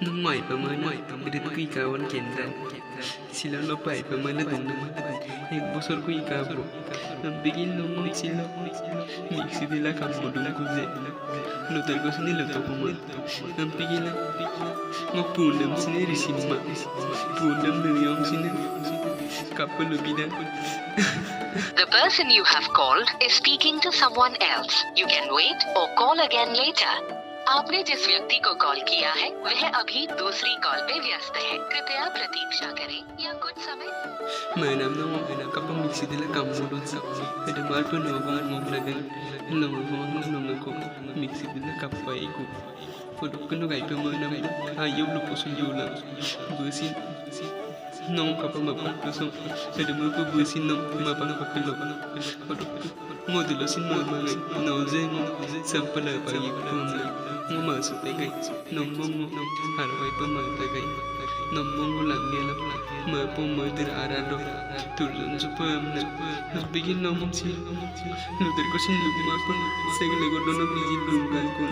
Nung mai pa mana, dito ko ikawan kenda. Sila lo pa pa mana dun naman. Bosor ko ikabo. Ang bigil naman sila. Mixi nila kamudong ko ze. Lutar ko sinila to kumat. Ang bigil lang. Mapunam siniri simma. Punam na yung siniri. Kapalubida. The person you have called is speaking to someone else. You can wait or call again later. आपने जिस व्यक्ति को call किया है वह अभी दूसरी call पे व्यस्त है। कृपया प्रतीक्षा करें या कुछ समय। Manam na mo kapag mixi nila kamudong sa. Ada mal pa no bang mo lagan. Nung ako mixi nila kapay ko. Pudok ko no kay pa manam ayaw lupo sunyula. Busin nung kapag mapagpasok. Ada mo po busin nung mapagpapilok. Pudok modulo sin mo mga nauzeng sampala pagi ko na. Masuk tagay nung haraway pa matagay nung lang gelap mapo madir arado tulun supam na bigin nung sila lutar ko sin lugma pa sa galago doon ang bigin lugan ko